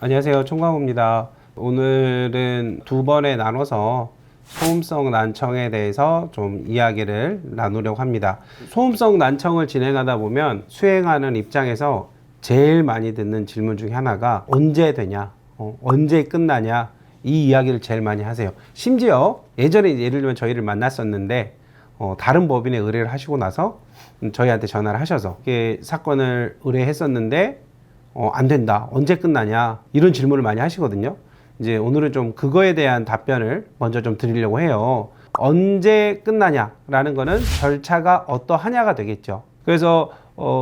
안녕하세요. 총광호입니다. 오늘은 두 번에 나눠서 소음성 난청에 대해서 좀 이야기를 나누려고 합니다. 소음성 난청을 진행하다 보면 수행하는 입장에서 제일 많이 듣는 질문 중에 하나가 언제 되냐, 언제 끝나냐, 이 이야기를 제일 많이 하세요. 심지어 예전에 예를 들면 저희를 만났었는데 다른 법인에 의뢰를 하시고 나서 저희한테 전화를 하셔서 이게 사건을 의뢰했었는데 안 된다. 언제 끝나냐? 이런 질문을 많이 하시거든요. 이제 오늘은 좀 그거에 대한 답변을 먼저 좀 드리려고 해요. 언제 끝나냐라는 거는 절차가 어떠하냐가 되겠죠. 그래서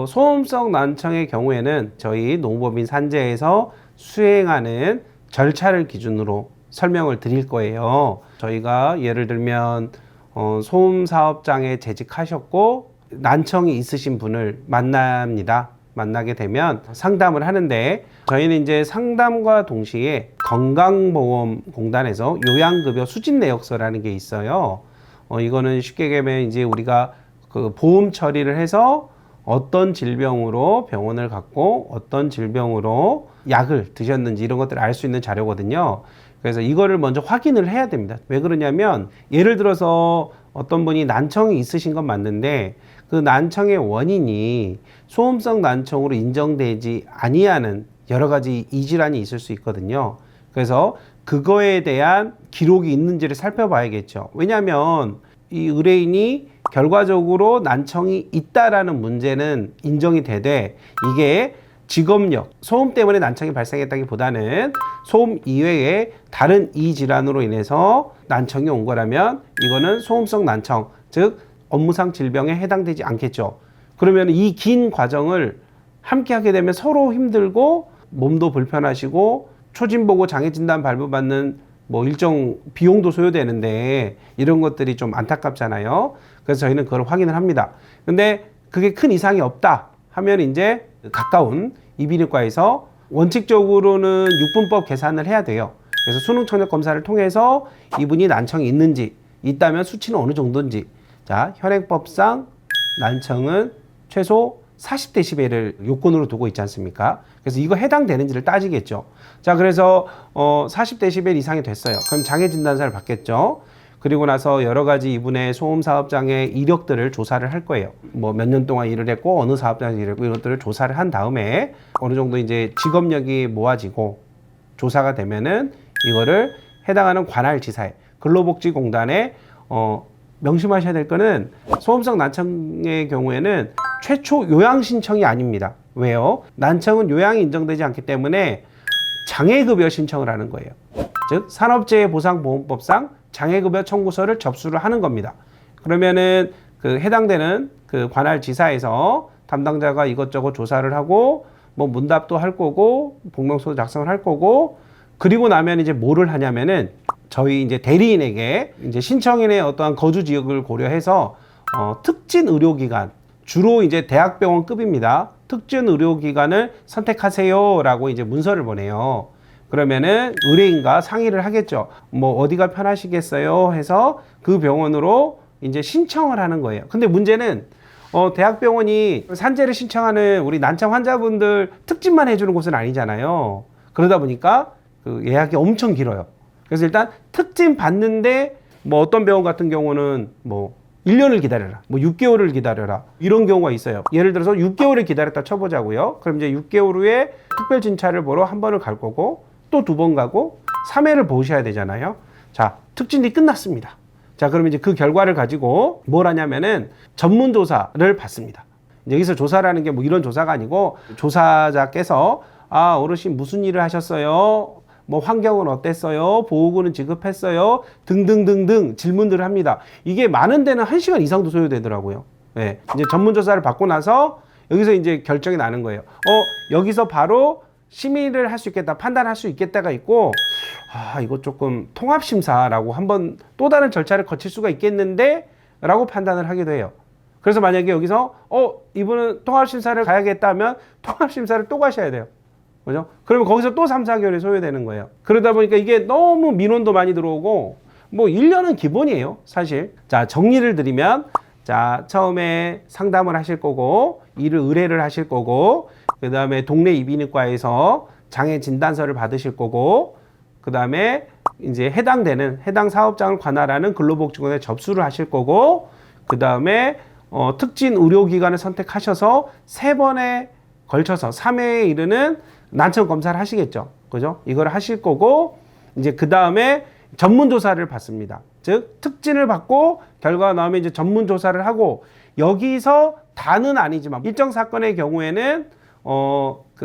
소음성 난청의 경우에는 저희 농법인 산재에서 수행하는 절차를 기준으로 설명을 드릴 거예요. 저희가 예를 들면 소음사업장에 재직하셨고 난청이 있으신 분을 만나게 되면 상담을 하는데 저희는 이제 상담과 동시에 건강보험공단에서 요양급여 수집 내역서라는 게 있어요. 이거는 쉽게 얘기하면 이제 우리가 그 보험 처리를 해서 어떤 질병으로 병원을 갔고 어떤 질병으로 약을 드셨는지 이런 것들을 알 수 있는 자료거든요. 그래서 이거를 먼저 확인을 해야 됩니다. 왜 그러냐면 예를 들어서 어떤 분이 난청이 있으신 건 맞는데 그 난청의 원인이 소음성 난청으로 인정되지 아니하는 여러 가지 이질환이 있을 수 있거든요. 그래서 그거에 대한 기록이 있는지를 살펴봐야겠죠. 왜냐하면 이 의뢰인이 결과적으로 난청이 있다라는 문제는 인정이 되되 이게 직업력, 소음 때문에 난청이 발생했다기보다는 소음 이외에 다른 이질환으로 인해서 난청이 온 거라면 이거는 소음성 난청, 즉 업무상 질병에 해당되지 않겠죠. 그러면 이 긴 과정을 함께 하게 되면 서로 힘들고 몸도 불편하시고 초진보고 장애진단 발부받는 뭐 일정 비용도 소요되는데 이런 것들이 좀 안타깝잖아요. 그래서 저희는 그걸 확인을 합니다. 근데 그게 큰 이상이 없다 하면 이제 가까운 이비인후과에서 원칙적으로는 육분법 계산을 해야 돼요. 그래서 수능 청력 검사를 통해서 이분이 난청이 있는지 있다면 수치는 어느 정도인지. 자, 현행법상 난청은 최소 40데시벨을 요건으로 두고 있지 않습니까? 그래서 이거 해당되는지를 따지겠죠. 자, 그래서 40데시벨 이상이 됐어요. 그럼 장애진단서를 받겠죠. 그리고 나서 여러 가지 이분의 소음 사업장의 이력들을 조사를 할 거예요. 뭐 몇 년 동안 일을 했고 어느 사업장에서 일을 했고 이런 것들을 조사를 한 다음에 어느 정도 이제 직업력이 모아지고 조사가 되면은 이거를 해당하는 관할 지사에 근로복지공단에 명심하셔야 될 거는 소음성 난청의 경우에는 최초 요양 신청이 아닙니다. 왜요? 난청은 요양이 인정되지 않기 때문에 장애급여 신청을 하는 거예요. 즉 산업재해보상보험법상 장애급여 청구서를 접수를 하는 겁니다. 그러면은 그 해당되는 그 관할 지사에서 담당자가 이것저것 조사를 하고 뭐 문답도 할 거고 복명서 작성을 할 거고 그리고 나면 이제 뭐를 하냐면은 저희 이제 대리인에게 이제 신청인의 어떠한 거주 지역을 고려해서 특진 의료기관 주로 이제 대학병원급입니다. 특진 의료기관을 선택하세요라고 이제 문서를 보내요. 그러면은 의뢰인과 상의를 하겠죠. 뭐 어디가 편하시겠어요? 해서 그 병원으로 이제 신청을 하는 거예요. 근데 문제는 대학병원이 산재를 신청하는 우리 난청 환자분들 특진만 해주는 곳은 아니잖아요. 그러다 보니까 그 예약이 엄청 길어요. 그래서 일단 특진 받는데 뭐 어떤 병원 같은 경우는 뭐 1년을 기다려라, 뭐 6개월을 기다려라 이런 경우가 있어요. 예를 들어서 6개월을 기다렸다 쳐보자고요. 그럼 이제 6개월 후에 특별 진찰을 보러 한 번을 갈 거고 또 두 번 가고 3회를 보셔야 되잖아요. 자, 특진이 끝났습니다. 자, 그럼 이제 그 결과를 가지고 뭘 하냐면은 전문조사를 받습니다. 여기서 조사라는 게 뭐 이런 조사가 아니고 조사자께서 어르신 무슨 일을 하셨어요? 뭐 환경은 어땠어요? 보호구는 지급했어요? 등등등등 질문들을 합니다. 이게 많은 데는 1시간 이상도 소요되더라고요. 네. 이제 전문조사를 받고 나서 여기서 이제 결정이 나는 거예요. 여기서 바로 심의를 할 수 있겠다, 판단할 수 있겠다가 있고, 이거 조금 통합심사라고 한번 또 다른 절차를 거칠 수가 있겠는데? 라고 판단을 하기도 해요. 그래서 만약에 여기서, 이분은 통합심사를 가야겠다면 통합심사를 또 가셔야 돼요. 그죠? 그러면 거기서 또 3, 4개월이 소요되는 거예요. 그러다 보니까 이게 너무 민원도 많이 들어오고, 뭐 1년은 기본이에요, 사실. 자, 정리를 드리면, 자, 처음에 상담을 하실 거고, 일을 의뢰를 하실 거고, 그 다음에 동네 이비인후과에서 장애 진단서를 받으실 거고, 그 다음에 이제 해당 사업장을 관할하는 근로복지공단에 접수를 하실 거고, 그 다음에 특진 의료기관을 선택하셔서 3번에 걸쳐서 3회에 이르는 난청 검사를 하시겠죠. 그죠? 이걸 하실 거고, 이제 그 다음에 전문조사를 받습니다. 즉, 특진을 받고 결과가 나오면 이제 전문조사를 하고, 여기서 다는 아니지만 일정 사건의 경우에는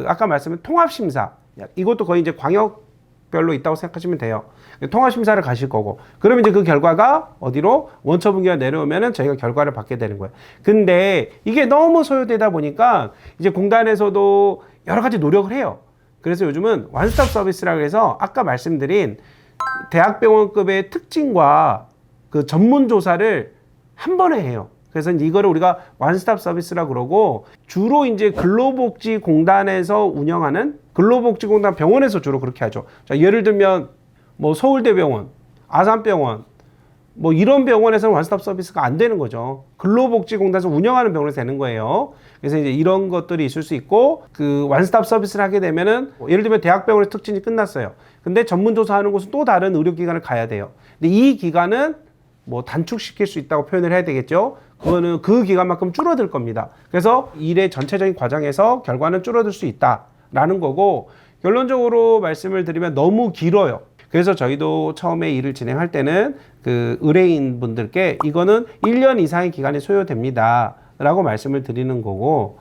아까 말씀한 통합심사, 이것도 거의 이제 광역별로 있다고 생각하시면 돼요. 통합심사를 가실 거고, 그러면 이제 그 결과가 어디로 원처분기가 내려오면은 저희가 결과를 받게 되는 거예요. 근데 이게 너무 소요되다 보니까 이제 공단에서도 여러 가지 노력을 해요. 그래서 요즘은 원스톱 서비스라고 해서 아까 말씀드린 대학병원급의 특징과 그 전문조사를 한 번에 해요. 그래서 이거를 우리가 원스톱 서비스라고 그러고, 주로 이제 근로복지공단에서 운영하는, 근로복지공단 병원에서 주로 그렇게 하죠. 자, 예를 들면 뭐 서울대병원, 아산병원, 뭐 이런 병원에서는 원스톱 서비스가 안 되는 거죠. 근로복지공단에서 운영하는 병원에서 되는 거예요. 그래서 이제 이런 것들이 있을 수 있고, 그 원스톱 서비스를 하게 되면은 예를 들면 대학병원의 특징이 끝났어요. 근데 전문조사하는 곳은 또 다른 의료기관을 가야 돼요. 근데 이 기간은 뭐 단축시킬 수 있다고 표현을 해야 되겠죠. 그거는 그 기간만큼 줄어들 겁니다. 그래서 일의 전체적인 과정에서 결과는 줄어들 수 있다라는 거고, 결론적으로 말씀을 드리면 너무 길어요. 그래서 저희도 처음에 일을 진행할 때는 그 의뢰인 분들께 이거는 1년 이상의 기간이 소요됩니다 라고 말씀을 드리는 거고,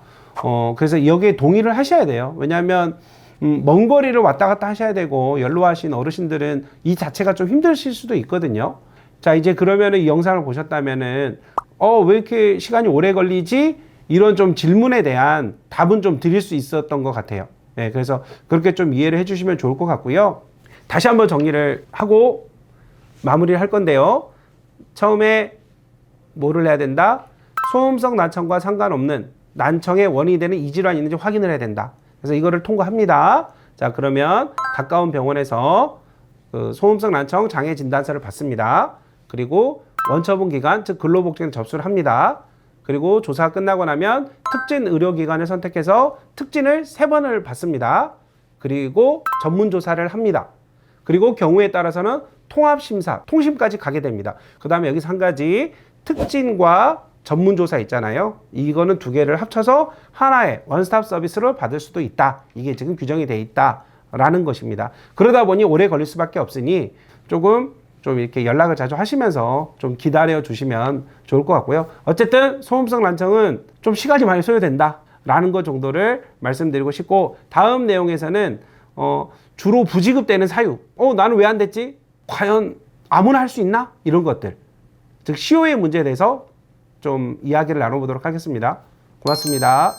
그래서 여기에 동의를 하셔야 돼요. 왜냐하면 먼 거리를 왔다 갔다 하셔야 되고, 연로하신 어르신들은 이 자체가 좀 힘드실 수도 있거든요. 자, 이제 그러면은 이 영상을 보셨다면은 왜 이렇게 시간이 오래 걸리지? 이런 좀 질문에 대한 답은 좀 드릴 수 있었던 것 같아요. 네, 그래서 그렇게 좀 이해를 해주시면 좋을 것 같고요. 다시 한번 정리를 하고 마무리를 할 건데요. 처음에 뭐를 해야 된다? 소음성 난청과 상관없는 난청의 원인이 되는 이질환이 있는지 확인을 해야 된다. 그래서 이거를 통과합니다. 자, 그러면 가까운 병원에서 그 소음성 난청 장애 진단서를 받습니다. 그리고 원처분 기간, 즉 근로복지관 접수를 합니다. 그리고 조사가 끝나고 나면 특진 의료기관을 선택해서 특진을 3번을 받습니다. 그리고 전문조사를 합니다. 그리고 경우에 따라서는 통합심사, 통심까지 가게 됩니다. 그 다음에 여기서 한 가지, 특진과 전문조사 있잖아요. 이거는 2개를 합쳐서 하나의 원스톱 서비스를 받을 수도 있다. 이게 지금 규정이 돼 있다라는 것입니다. 그러다 보니 오래 걸릴 수밖에 없으니 좀 이렇게 연락을 자주 하시면서 좀 기다려 주시면 좋을 것 같고요. 어쨌든 소음성 난청은 좀 시간이 많이 소요된다라는 것 정도를 말씀드리고 싶고, 다음 내용에서는 주로 부지급되는 사유, 나는 왜 안 됐지? 과연 아무나 할 수 있나? 이런 것들, 즉 시효의 문제에 대해서 좀 이야기를 나눠보도록 하겠습니다. 고맙습니다.